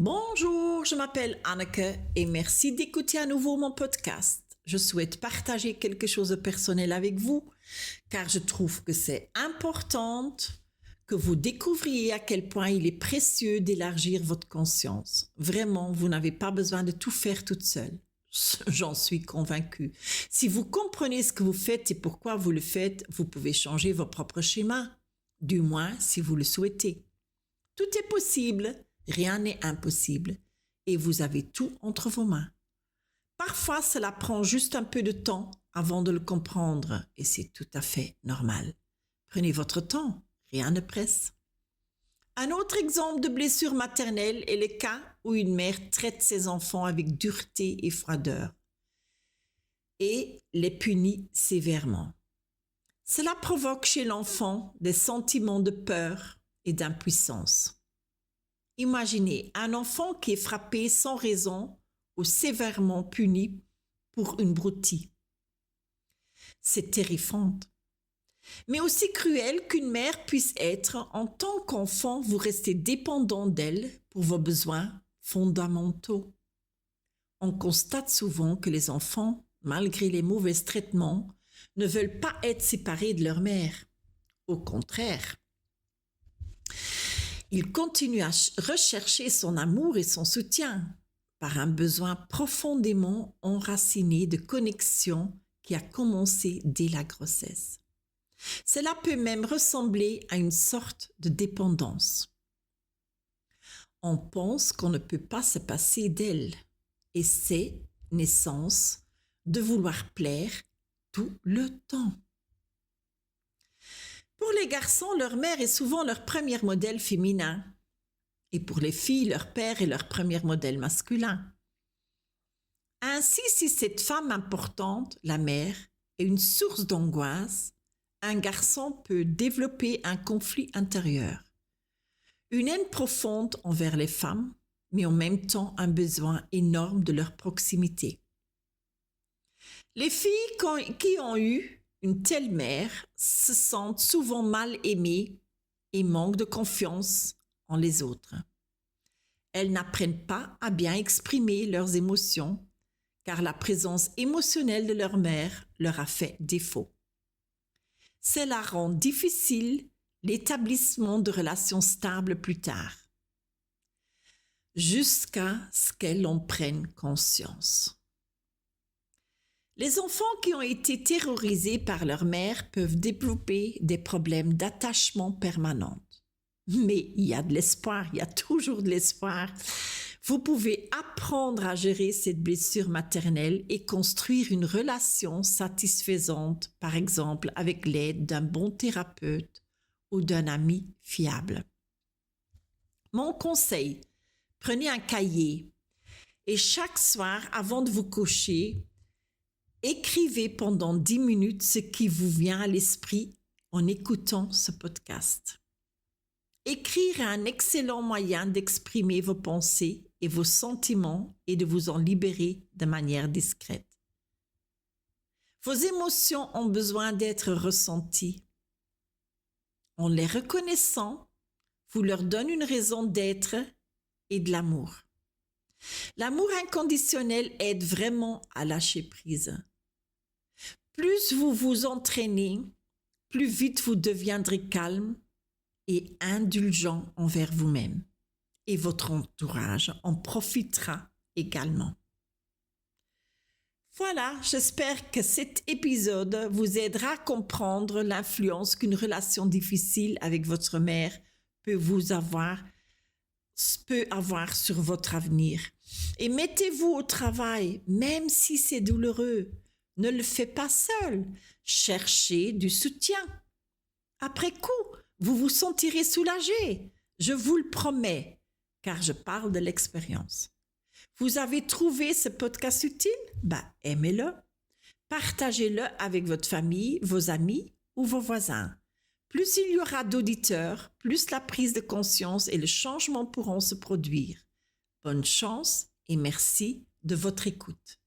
Bonjour, je m'appelle Anneke et merci d'écouter à nouveau mon podcast. Je souhaite partager quelque chose de personnel avec vous car je trouve que c'est important que vous découvriez à quel point il est précieux d'élargir votre conscience. Vraiment, vous n'avez pas besoin de tout faire toute seule. J'en suis convaincue. Si vous comprenez ce que vous faites et pourquoi vous le faites, vous pouvez changer vos propres schémas, du moins si vous le souhaitez. Tout est possible. Rien n'est impossible et vous avez tout entre vos mains. Parfois, cela prend juste un peu de temps avant de le comprendre et c'est tout à fait normal. Prenez votre temps, rien ne presse. Un autre exemple de blessure maternelle est le cas où une mère traite ses enfants avec dureté et froideur et les punit sévèrement. Cela provoque chez l'enfant des sentiments de peur et d'impuissance. Imaginez un enfant qui est frappé sans raison ou sévèrement puni pour une broutille. C'est terrifiant, mais aussi cruel qu'une mère puisse être. En tant qu'enfant, vous restez dépendant d'elle pour vos besoins fondamentaux. On constate souvent que les enfants, malgré les mauvais traitements, ne veulent pas être séparés de leur mère. Au contraire, il continue à rechercher son amour et son soutien par un besoin profondément enraciné de connexion qui a commencé dès la grossesse. Cela peut même ressembler à une sorte de dépendance. On pense qu'on ne peut pas se passer d'elle et c'est naissance de vouloir plaire tout le temps. Pour les garçons, leur mère est souvent leur premier modèle féminin. Et pour les filles, leur père est leur premier modèle masculin. Ainsi, si cette femme importante, la mère, est une source d'angoisse, un garçon peut développer un conflit intérieur. Une haine profonde envers les femmes, mais en même temps un besoin énorme de leur proximité. Les filles qui ont eu une telle mère se sentent souvent mal aimées et manquent de confiance en les autres. Elles n'apprennent pas à bien exprimer leurs émotions car la présence émotionnelle de leur mère leur a fait défaut. Cela rend difficile l'établissement de relations stables plus tard, jusqu'à ce qu'elles en prennent conscience. Les enfants qui ont été terrorisés par leur mère peuvent développer des problèmes d'attachement permanent. Mais il y a de l'espoir, il y a toujours de l'espoir. Vous pouvez apprendre à gérer cette blessure maternelle et construire une relation satisfaisante, par exemple avec l'aide d'un bon thérapeute ou d'un ami fiable. Mon conseil, prenez un cahier et chaque soir, avant de vous coucher, écrivez pendant 10 minutes ce qui vous vient à l'esprit en écoutant ce podcast. Écrire est un excellent moyen d'exprimer vos pensées et vos sentiments et de vous en libérer de manière discrète. Vos émotions ont besoin d'être ressenties. En les reconnaissant, vous leur donnez une raison d'être et de l'amour. L'amour inconditionnel aide vraiment à lâcher prise. Plus vous vous entraînez, plus vite vous deviendrez calme et indulgent envers vous-même. Et votre entourage en profitera également. Voilà, j'espère que cet épisode vous aidera à comprendre l'influence qu'une relation difficile avec votre mère peut avoir sur votre avenir. Et mettez-vous au travail, même si c'est douloureux. Ne le faites pas seul. Cherchez du soutien. Après coup, vous vous sentirez soulagé. Je vous le promets, car je parle de l'expérience. Vous avez trouvé ce podcast utile? Aimez-le. Partagez-le avec votre famille, vos amis ou vos voisins. Plus il y aura d'auditeurs, plus la prise de conscience et le changement pourront se produire. Bonne chance et merci de votre écoute.